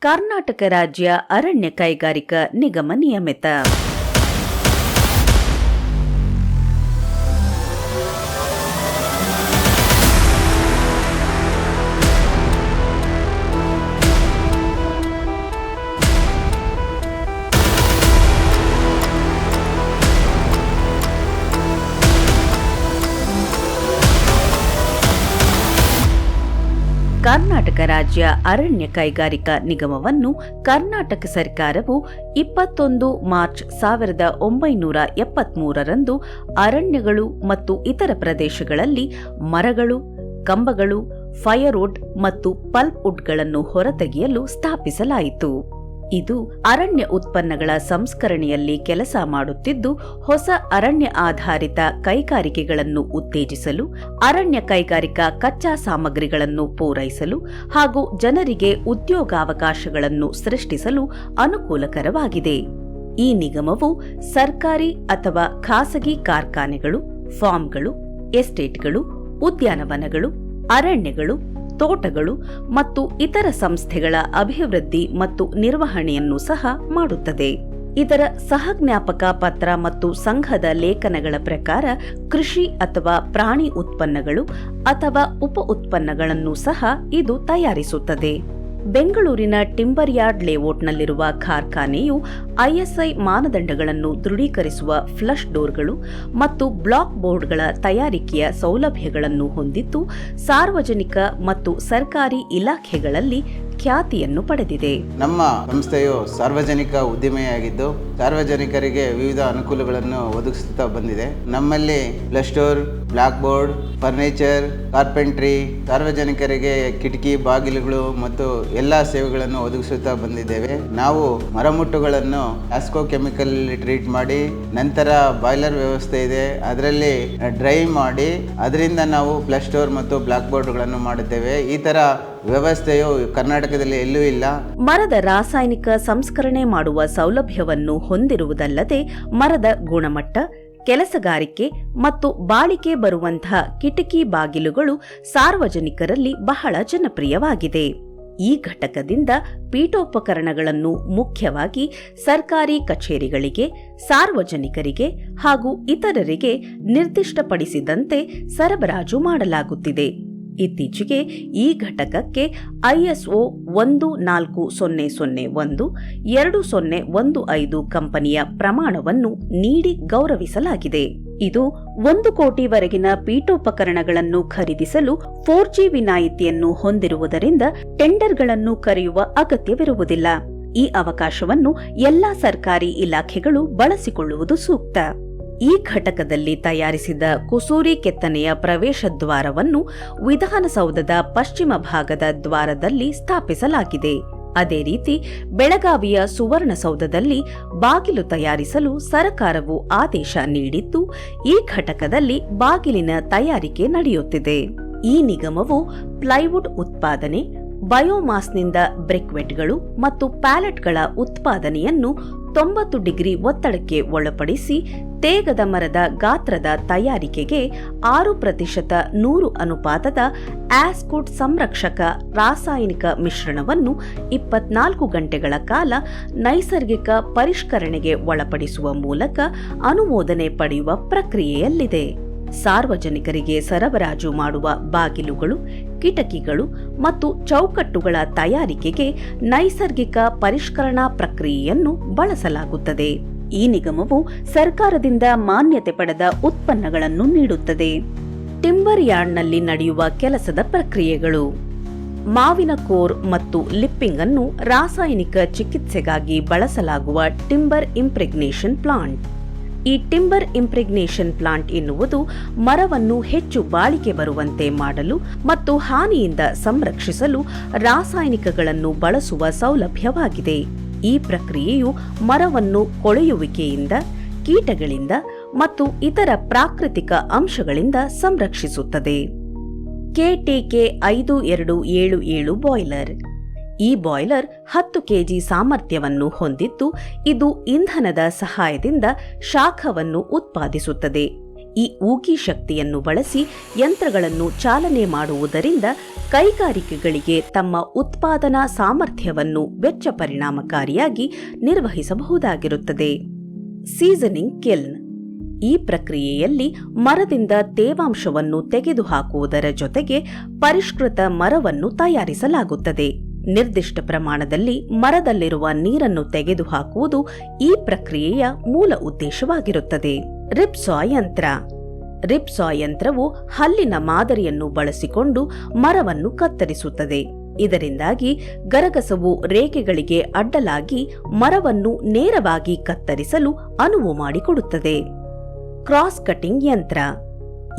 ಕರ್ನಾಟಕ ರಾಜ್ಯ ಅರಣ್ಯ ಕೈಗಾರಿಕಾ ನಿಗಮ ನಿಯಮಿತ. ಕರ್ನಾಟಕ ರಾಜ್ಯ ಅರಣ್ಯ ಕೈಗಾರಿಕಾ ನಿಗಮವನ್ನು ಕರ್ನಾಟಕ ಸರ್ಕಾರವು 21 ಮಾರ್ಚ್ 1973ರಂದು ಅರಣ್ಯಗಳು ಮತ್ತು ಇತರ ಪ್ರದೇಶಗಳಲ್ಲಿ ಮರಗಳು, ಕಂಬಗಳು, ಫೈರ್ವುಡ್ ಮತ್ತು ಪಲ್ಪ್ವುಡ್ಗಳನ್ನು ಹೊರತೆಗೆಯಲು ಸ್ಥಾಪಿಸಲಾಯಿತು. ಇದು ಅರಣ್ಯ ಉತ್ಪನ್ನಗಳ ಸಂಸ್ಕರಣೆಯಲ್ಲಿ ಕೆಲಸ ಮಾಡುತ್ತಿದ್ದು, ಹೊಸ ಅರಣ್ಯ ಆಧಾರಿತ ಕೈಗಾರಿಕೆಗಳನ್ನು ಉತ್ತೇಜಿಸಲು, ಅರಣ್ಯ ಕೈಗಾರಿಕಾ ಕಚ್ಚಾ ಸಾಮಗ್ರಿಗಳನ್ನು ಪೂರೈಸಲು ಹಾಗೂ ಜನರಿಗೆ ಉದ್ಯೋಗಾವಕಾಶಗಳನ್ನು ಸೃಷ್ಟಿಸಲು ಅನುಕೂಲಕರವಾಗಿದೆ. ಈ ನಿಗಮವು ಸರ್ಕಾರಿ ಅಥವಾ ಖಾಸಗಿ ಕಾರ್ಖಾನೆಗಳು, ಫಾರ್ಮ್ಗಳು, ಎಸ್ಟೇಟ್ಗಳು, ಉದ್ಯಾನವನಗಳು, ಅರಣ್ಯಗಳು, ತೋಟಗಳು ಮತ್ತು ಇತರ ಸಂಸ್ಥೆಗಳ ಅಭಿವೃದ್ಧಿ ಮತ್ತು ನಿರ್ವಹಣೆಯನ್ನು ಸಹ ಮಾಡುತ್ತದೆ. ಇದರ ಸಹಜ್ಞಾಪಕ ಪತ್ರ ಮತ್ತು ಸಂಘದ ಲೇಖನಗಳ ಪ್ರಕಾರ ಕೃಷಿ ಅಥವಾ ಪ್ರಾಣಿ ಉತ್ಪನ್ನಗಳು ಅಥವಾ ಉಪ ಉತ್ಪನ್ನಗಳನ್ನು ಸಹ ಇದು ತಯಾರಿಸುತ್ತದೆ. ಬೆಂಗಳೂರಿನ ಟಿಂಬರ್ ಯಾರ್ಡ್ ಲೇಔಟ್ನಲ್ಲಿರುವ ಕಾರ್ಖಾನೆಯು ಐಎಸ್ಐ ಮಾನದಂಡಗಳನ್ನು ದೃಢೀಕರಿಸುವ ಫ್ಲಶ್ ಡೋರ್ಗಳು ಮತ್ತು ಬ್ಲಾಕ್ ಬೋರ್ಡ್ಗಳ ತಯಾರಿಕೆಯ ಸೌಲಭ್ಯಗಳನ್ನು ಹೊಂದಿದ್ದು, ಸಾರ್ವಜನಿಕ ಮತ್ತು ಸರ್ಕಾರಿ ಇಲಾಖೆಗಳಲ್ಲಿ ಖ್ಯಾತಿಯನ್ನು ಪಡೆದಿದೆ. ನಮ್ಮ ಸಂಸ್ಥೆಯು ಸಾರ್ವಜನಿಕ ಉದ್ದಿಮೆಯಾಗಿದ್ದು, ಸಾರ್ವಜನಿಕರಿಗೆ ವಿವಿಧ ಅನುಕೂಲಗಳನ್ನು ಒದಗಿಸುತ್ತಾ ಬಂದಿದೆ. ನಮ್ಮಲ್ಲಿ flush door, block board, furniture, carpentry, ಸಾರ್ವಜನಿಕರಿಗೆ ಕಿಟಕಿ, ಬಾಗಿಲುಗಳು ಮತ್ತು ಎಲ್ಲ ಸೇವೆಗಳನ್ನು ಒದಗಿಸುತ್ತಾ ಬಂದಿದ್ದೇವೆ. ನಾವು ಮರಮುಟ್ಟುಗಳನ್ನು ಆಸ್ಕೋ ಕೆಮಿಕಲ್ ಟ್ರೀಟ್ ಮಾಡಿ, ನಂತರ ಬಾಯ್ಲರ್ ವ್ಯವಸ್ಥೆ ಇದೆ, ಅದರಲ್ಲಿ ಡ್ರೈ ಮಾಡಿ ಅದರಿಂದ ನಾವು ಫ್ಲಶ್ ಡೋರ್ ಮತ್ತು ಬ್ಲಾಕ್ ಬೋರ್ಡ್ಗಳನ್ನು ಮಾಡುತ್ತೇವೆ. ಈ ತರ ವ್ಯವಸ್ಥೆಯು ಕರ್ನಾಟಕದಲ್ಲಿ ಎಲ್ಲೂ ಇಲ್ಲ. ಮರದ ರಾಸಾಯನಿಕ ಸಂಸ್ಕರಣೆ ಮಾಡುವ ಸೌಲಭ್ಯವನ್ನು ಹೊಂದಿರುವುದಲ್ಲದೆ, ಮರದ ಗುಣಮಟ್ಟ, ಕೆಲಸಗಾರಿಕೆ ಮತ್ತು ಬಾಳಿಕೆ ಬರುವಂತಹ ಕಿಟಕಿ ಬಾಗಿಲುಗಳು ಸಾರ್ವಜನಿಕರಲ್ಲಿ ಬಹಳ ಜನಪ್ರಿಯವಾಗಿದೆ. ಈ ಘಟಕದಿಂದ ಪೀಠೋಪಕರಣಗಳನ್ನು ಮುಖ್ಯವಾಗಿ ಸರ್ಕಾರಿ ಕಚೇರಿಗಳಿಗೆ, ಸಾರ್ವಜನಿಕರಿಗೆ ಹಾಗೂ ಇತರರಿಗೆ ನಿರ್ದಿಷ್ಟಪಡಿಸಿದಂತೆ ಸರಬರಾಜು ಮಾಡಲಾಗುತ್ತಿದೆ. ಇತ್ತೀಚೆಗೆ ಈ ಘಟಕಕ್ಕೆ ISO 14001 2015 ಕಂಪನಿಯ ಪ್ರಮಾಣವನ್ನು ನೀಡಿ ಗೌರವಿಸಲಾಗಿದೆ. ಇದು 1 ಕೋಟಿವರೆಗಿನ ಪೀಠೋಪಕರಣಗಳನ್ನು ಖರೀದಿಸಲು 4G ವಿನಾಯಿತಿಯನ್ನು ಹೊಂದಿರುವುದರಿಂದ ಟೆಂಡರ್ಗಳನ್ನು ಕರೆಯುವ ಅಗತ್ಯವಿರುವುದಿಲ್ಲ. ಈ ಅವಕಾಶವನ್ನು ಎಲ್ಲಾ ಸರ್ಕಾರಿ ಇಲಾಖೆಗಳು ಬಳಸಿಕೊಳ್ಳುವುದು ಸೂಕ್ತ. ಈ ಘಟಕದಲ್ಲಿ ತಯಾರಿಸಿದ ಕುಸೂರಿ ಕೆತ್ತನೆಯ ಪ್ರವೇಶ ದ್ವಾರವನ್ನು ವಿಧಾನಸೌಧದ ಪಶ್ಚಿಮ ಭಾಗದ ದ್ವಾರದಲ್ಲಿ ಸ್ಥಾಪಿಸಲಾಗಿದೆ. ಅದೇ ರೀತಿ ಬೆಳಗಾವಿಯ ಸುವರ್ಣಸೌಧದಲ್ಲಿ ಬಾಗಿಲು ತಯಾರಿಸಲು ಸರ್ಕಾರವು ಆದೇಶ ನೀಡಿದ್ದು, ಈ ಘಟಕದಲ್ಲಿ ಬಾಗಿಲಿನ ತಯಾರಿಕೆ ನಡೆಯುತ್ತಿದೆ. ಈ ನಿಗಮವು ಪ್ಲೈವುಡ್ ಉತ್ಪಾದನೆ, ಬಯೋಮಾಸ್ನಿಂದ ಬ್ರಿಕ್ವೆಟ್ಗಳು ಮತ್ತು ಪ್ಯಾಲೆಟ್ಗಳ ಉತ್ಪಾದನೆಯನ್ನು 90 ಡಿಗ್ರಿ ಒತ್ತಡಕ್ಕೆ ಒಳಪಡಿಸಿ, ತೇಗದ ಮರದ ಗಾತ್ರದ ತಯಾರಿಕೆಗೆ 6% 100 ಅನುಪಾತದ ಆಸ್ಕುಡ್ ಸಂರಕ್ಷಕ ರಾಸಾಯನಿಕ ಮಿಶ್ರಣವನ್ನು 24 ಗಂಟೆಗಳ ಕಾಲ ನೈಸರ್ಗಿಕ ಪರಿಷ್ಕರಣೆಗೆ ಒಳಪಡಿಸುವ ಮೂಲಕ ಅನುಮೋದನೆ ಪಡೆಯುವ ಪ್ರಕ್ರಿಯೆಯಲ್ಲಿದೆ. ಸಾರ್ವಜನಿಕರಿಗೆ ಸರಬರಾಜು ಮಾಡುವ ಬಾಗಿಲುಗಳು, ಕಿಟಕಿಗಳು ಮತ್ತು ಚೌಕಟ್ಟುಗಳ ತಯಾರಿಕೆಗೆ ನೈಸರ್ಗಿಕ ಪರಿಷ್ಕರಣಾ ಪ್ರಕ್ರಿಯೆಯನ್ನು ಬಳಸಲಾಗುತ್ತದೆ. ಈ ನಿಗಮವು ಸರ್ಕಾರದಿಂದ ಮಾನ್ಯತೆ ಪಡೆದ ಉತ್ಪನ್ನಗಳನ್ನು ನೀಡುತ್ತದೆ. ಟಿಂಬರ್ ಯಾರ್ಡ್ನಲ್ಲಿ ನಡೆಯುವ ಕೆಲಸದ ಪ್ರಕ್ರಿಯೆಗಳು: ಮಾವಿನ ಕೋರ್ ಮತ್ತು ಲಿಪ್ಪಿಂಗ್ ಅನ್ನು ರಾಸಾಯನಿಕ ಚಿಕಿತ್ಸೆಗಾಗಿ ಬಳಸಲಾಗುವ ಟಿಂಬರ್ ಇಂಪ್ರೆಗ್ನೇಷನ್ ಪ್ಲಾಂಟ್. ಈ ಟಿಂಬರ್ ಇಂಪ್ರೆಗ್ನೇಷನ್ ಪ್ಲಾಂಟ್ ಎನ್ನುವುದು ಮರವನ್ನು ಹೆಚ್ಚು ಬಾಳಿಕೆ ಬರುವಂತೆ ಮಾಡಲು ಮತ್ತು ಹಾನಿಯಿಂದ ಸಂರಕ್ಷಿಸಲು ರಾಸಾಯನಿಕಗಳನ್ನು ಬಳಸುವ ಸೌಲಭ್ಯವಾಗಿದೆ. ಈ ಪ್ರಕ್ರಿಯೆಯು ಮರವನ್ನು ಕೊಳೆಯುವಿಕೆಯಿಂದ, ಕೀಟಗಳಿಂದ ಮತ್ತು ಇತರ ಪ್ರಾಕೃತಿಕ ಅಂಶಗಳಿಂದ ಸಂರಕ್ಷಿಸುತ್ತದೆ. KTK 5277 boiler. ಈ ಬಾಯ್ಲರ್ 10 kg ಸಾಮರ್ಥ್ಯವನ್ನು ಹೊಂದಿದ್ದು, ಇದು ಇಂಧನದ ಸಹಾಯದಿಂದ ಶಾಖವನ್ನು ಉತ್ಪಾದಿಸುತ್ತದೆ. ಈ ಊಗಿ ಶಕ್ತಿಯನ್ನು ಬಳಸಿ ಯಂತ್ರಗಳನ್ನು ಚಾಲನೆ ಮಾಡುವುದರಿಂದ ಕೈಗಾರಿಕೆಗಳಿಗೆ ತಮ್ಮ ಉತ್ಪಾದನಾ ಸಾಮರ್ಥ್ಯವನ್ನು ವೆಚ್ಚ ಪರಿಣಾಮಕಾರಿಯಾಗಿ ನಿರ್ವಹಿಸಬಹುದಾಗಿರುತ್ತದೆ. Seasoning kiln. ಈ ಪ್ರಕ್ರಿಯೆಯಲ್ಲಿ ಮರದಿಂದ ತೇವಾಂಶವನ್ನು ತೆಗೆದುಹಾಕುವುದರ ಜೊತೆಗೆ ಪರಿಷ್ಕೃತ ಮರವನ್ನು ತಯಾರಿಸಲಾಗುತ್ತದೆ. ನಿರ್ದಿಷ್ಟ ಪ್ರಮಾಣದಲ್ಲಿ ಮರದಲ್ಲಿರುವ ನೀರನ್ನು ತೆಗೆದುಹಾಕುವುದು ಈ ಪ್ರಕ್ರಿಯೆಯ ಮೂಲ ಉದ್ದೇಶವಾಗಿರುತ್ತದೆ. ರಿಪ್ಸಾ ಯಂತ್ರ. ರಿಪ್ಸಾ ಯಂತ್ರವು ಹಲ್ಲಿನ ಮಾದರಿಯನ್ನು ಬಳಸಿಕೊಂಡು ಮರವನ್ನು ಕತ್ತರಿಸುತ್ತದೆ. ಇದರಿಂದಾಗಿ ಗರಗಸವು ರೇಖೆಗಳಿಗೆ ಅಡ್ಡಲಾಗಿ ಮರವನ್ನು ನೇರವಾಗಿ ಕತ್ತರಿಸಲು ಅನುವು ಮಾಡಿಕೊಡುತ್ತದೆ. ಕ್ರಾಸ್ ಕಟಿಂಗ್ ಯಂತ್ರ.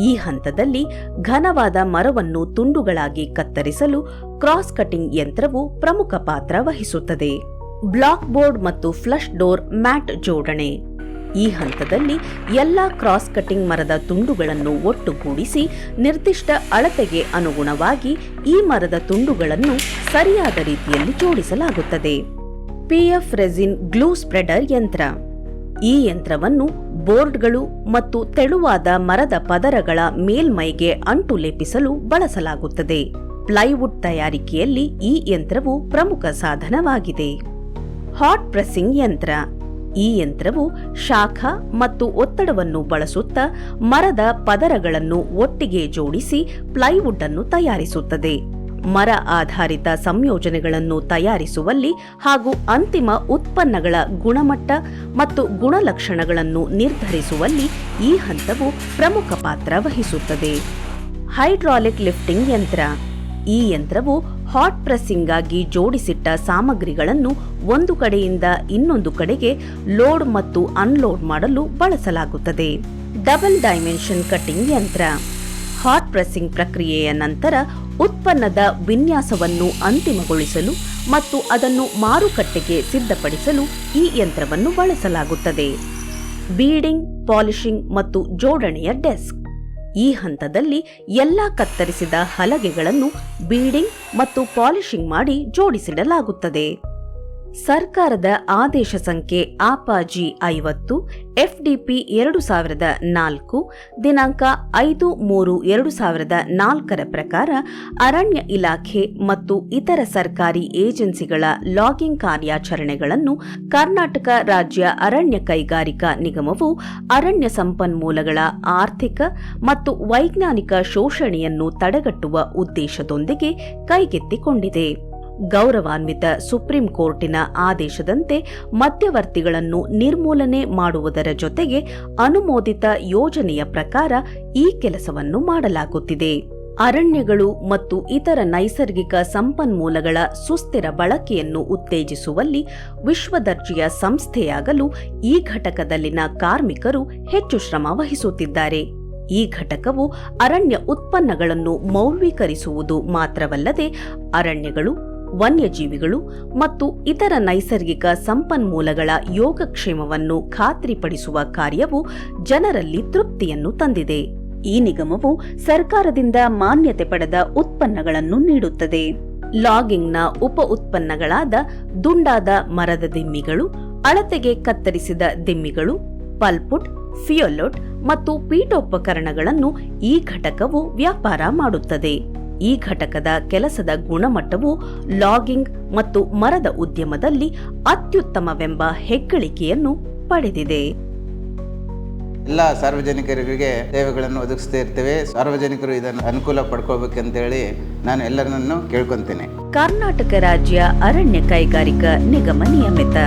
ಈ ಹಂತದಲ್ಲಿ ಘನವಾದ ಮರವನ್ನು ತುಂಡುಗಳಾಗಿ ಕತ್ತರಿಸಲು ಕ್ರಾಸ್ ಕಟಿಂಗ್ ಯಂತ್ರವು ಪ್ರಮುಖ ಪಾತ್ರ ವಹಿಸುತ್ತದೆ. ಬ್ಲಾಕ್ ಬೋರ್ಡ್ ಮತ್ತು ಫ್ಲಶ್ ಡೋರ್ ಮ್ಯಾಟ್ ಜೋಡಣೆ. ಈ ಹಂತದಲ್ಲಿ ಎಲ್ಲಾ ಕ್ರಾಸ್ ಕಟಿಂಗ್ ಮರದ ತುಂಡುಗಳನ್ನು ಒಟ್ಟುಗೂಡಿಸಿ ನಿರ್ದಿಷ್ಟ ಅಳತೆಗೆ ಅನುಗುಣವಾಗಿ ಈ ಮರದ ತುಂಡುಗಳನ್ನು ಸರಿಯಾದ ರೀತಿಯಲ್ಲಿ ಜೋಡಿಸಲಾಗುತ್ತದೆ. ಪಿಎಫ್ ರೆಸಿನ್ ಗ್ಲೂ ಸ್ಪ್ರೆಡರ್ ಯಂತ್ರ. ಈ ಯಂತ್ರವನ್ನು ಬೋರ್ಡ್ಗಳು ಮತ್ತು ತೆಳುವಾದ ಮರದ ಪದರಗಳ ಮೇಲ್ಮೈಗೆ ಅಂಟು ಲೇಪಿಸಲು ಬಳಸಲಾಗುತ್ತದೆ. ಪ್ಲೈವುಡ್ ತಯಾರಿಕೆಯಲ್ಲಿ ಈ ಯಂತ್ರವು ಪ್ರಮುಖ ಸಾಧನವಾಗಿದೆ. ಹಾಟ್ ಪ್ರೆಸ್ಸಿಂಗ್ ಯಂತ್ರ. ಈ ಯಂತ್ರವು ಶಾಖ ಮತ್ತು ಒತ್ತಡವನ್ನು ಬಳಸುತ್ತಾ ಮರದ ಪದರಗಳನ್ನು ಒಟ್ಟಿಗೆ ಜೋಡಿಸಿ ಪ್ಲೈವುಡ್ ಅನ್ನು ತಯಾರಿಸುತ್ತದೆ. ಮರ ಆಧಾರಿತ ಸಂಯೋಜನೆಗಳನ್ನು ತಯಾರಿಸುವಲ್ಲಿ ಹಾಗೂ ಅಂತಿಮ ಉತ್ಪನ್ನಗಳ ಗುಣಮಟ್ಟ ಮತ್ತು ಗುಣಲಕ್ಷಣಗಳನ್ನು ನಿರ್ಧರಿಸುವಲ್ಲಿ ಈ ಹಂತವು ಪ್ರಮುಖ ಪಾತ್ರ ವಹಿಸುತ್ತದೆ. ಹೈಡ್ರಾಲಿಕ್ ಲಿಫ್ಟಿಂಗ್ ಯಂತ್ರ. ಈ ಯಂತ್ರವು ಹಾಟ್ ಪ್ರೆಸ್ಸಿಂಗ್ಗಾಗಿ ಜೋಡಿಸಿಟ್ಟ ಸಾಮಗ್ರಿಗಳನ್ನು ಒಂದು ಕಡೆಯಿಂದ ಇನ್ನೊಂದು ಕಡೆಗೆ ಲೋಡ್ ಮತ್ತು ಅನ್ಲೋಡ್ ಮಾಡಲು ಬಳಸಲಾಗುತ್ತದೆ. ಡಬಲ್ ಡೈಮೆನ್ಷನ್ ಕಟಿಂಗ್ ಯಂತ್ರ. ಹಾಟ್ ಪ್ರೆಸ್ಸಿಂಗ್ ಪ್ರಕ್ರಿಯೆಯ ನಂತರ ಉತ್ಪನ್ನದ ವಿನ್ಯಾಸವನ್ನು ಅಂತಿಮಗೊಳಿಸಲು ಮತ್ತು ಅದನ್ನು ಮಾರುಕಟ್ಟೆಗೆ ಸಿದ್ಧಪಡಿಸಲು ಈ ಯಂತ್ರವನ್ನು ಬಳಸಲಾಗುತ್ತದೆ. ಬೀಡಿಂಗ್, ಪಾಲಿಶಿಂಗ್ ಮತ್ತು ಜೋಡಣೆಯ ಡೆಸ್ಕ್. ಈ ಹಂತದಲ್ಲಿ ಎಲ್ಲಾ ಕತ್ತರಿಸಿದ ಹಲಗೆಗಳನ್ನು ಬೀಡಿಂಗ್ ಮತ್ತು ಪಾಲಿಶಿಂಗ್ ಮಾಡಿ ಜೋಡಿಸಿಡಲಾಗುತ್ತದೆ. ಸರ್ಕಾರದ ಆದೇಶ ಸಂಖ್ಯೆ ಆಪಾಜಿ 50 FDP 2004 ದಿನಾಂಕ 5/3/2004 ಪ್ರಕಾರ ಅರಣ್ಯ ಇಲಾಖೆ ಮತ್ತು ಇತರ ಸರ್ಕಾರಿ ಏಜೆನ್ಸಿಗಳ ಲಾಗಿಂಗ್ ಕಾರ್ಯಾಚರಣೆಗಳನ್ನು ಕರ್ನಾಟಕ ರಾಜ್ಯ ಅರಣ್ಯ ಕೈಗಾರಿಕಾ ನಿಗಮವು ಅರಣ್ಯ ಸಂಪನ್ಮೂಲಗಳ ಆರ್ಥಿಕ ಮತ್ತು ವೈಜ್ಞಾನಿಕ ಶೋಷಣೆಯನ್ನು ತಡೆಗಟ್ಟುವ ಉದ್ದೇಶದೊಂದಿಗೆ ಕೈಗೆತ್ತಿಕೊಂಡಿದೆ. ಗೌರವಾನ್ವಿತ ಸುಪ್ರೀಂ ಕೋರ್ಟಿನ ಆದೇಶದಂತೆ ಮಧ್ಯವರ್ತಿಗಳನ್ನು ನಿರ್ಮೂಲನೆ ಮಾಡುವುದರ ಜೊತೆಗೆ ಅನುಮೋದಿತ ಯೋಜನೆಯ ಪ್ರಕಾರ ಈ ಕೆಲಸವನ್ನು ಮಾಡಲಾಗುತ್ತಿದೆ. ಅರಣ್ಯಗಳು ಮತ್ತು ಇತರ ನೈಸರ್ಗಿಕ ಸಂಪನ್ಮೂಲಗಳ ಸುಸ್ಥಿರ ಬಳಕೆಯನ್ನು ಉತ್ತೇಜಿಸುವಲ್ಲಿ ವಿಶ್ವದರ್ಜೆಯ ಸಂಸ್ಥೆಯಾಗಲು ಈ ಘಟಕದಲ್ಲಿನ ಕಾರ್ಮಿಕರು ಹೆಚ್ಚು ಶ್ರಮ ವಹಿಸುತ್ತಿದ್ದಾರೆ. ಈ ಘಟಕವು ಅರಣ್ಯ ಉತ್ಪನ್ನಗಳನ್ನು ಮೌಲ್ಯೀಕರಿಸುವುದು ಮಾತ್ರವಲ್ಲದೆ ಅರಣ್ಯಗಳು, ವನ್ಯಜೀವಿಗಳು ಮತ್ತು ಇತರ ನೈಸರ್ಗಿಕ ಸಂಪನ್ಮೂಲಗಳ ಯೋಗಕ್ಷೇಮವನ್ನು ಖಾತ್ರಿಪಡಿಸುವ ಕಾರ್ಯವು ಜನರಲ್ಲಿ ತೃಪ್ತಿಯನ್ನು ತಂದಿದೆ. ಈ ನಿಗಮವು ಸರ್ಕಾರದಿಂದ ಮಾನ್ಯತೆ ಪಡೆದ ಉತ್ಪನ್ನಗಳನ್ನು ನೀಡುತ್ತದೆ. ಲಾಗಿಂಗ್ನ ಉಪ ಉತ್ಪನ್ನಗಳಾದ ದುಂಡಾದ ಮರದ ದಿಮ್ಮಿಗಳು, ಅಳತೆಗೆ ಕತ್ತರಿಸಿದ ದಿಮ್ಮಿಗಳು, ಪಲ್ಪುಟ್, ಫಿಯೋಲೋಟ್ ಮತ್ತು ಪೀಠೋಪಕರಣಗಳನ್ನು ಈ ಘಟಕವು ವ್ಯಾಪಾರ ಮಾಡುತ್ತದೆ. ಈ ಘಟಕದ ಕೆಲಸದ ಗುಣಮಟ್ಟವು ಲಾಗಿಂಗ್ ಮತ್ತು ಮರದ ಉದ್ಯಮದಲ್ಲಿ ಅತ್ಯುತ್ತಮವೆಂಬ ಹೆಗ್ಗಳಿಕೆಯನ್ನು ಪಡೆದಿದೆ. ಎಲ್ಲ ಸಾರ್ವಜನಿಕರಿಗೆ ಸೇವೆಗಳನ್ನು ಒದಗಿಸ್ತಾ ಇರ್ತೇವೆ. ಸಾರ್ವಜನಿಕರು ಇದನ್ನು ಅನುಕೂಲ ಪಡ್ಕೋಬೇಕಂತೇಳಿ ನಾನು ಎಲ್ಲರನ್ನೂ ಕೇಳ್ಕೊಂತೇನೆ. ಕರ್ನಾಟಕ ರಾಜ್ಯ ಅರಣ್ಯ ಕೈಗಾರಿಕಾ ನಿಗಮ ನಿಯಮಿತ.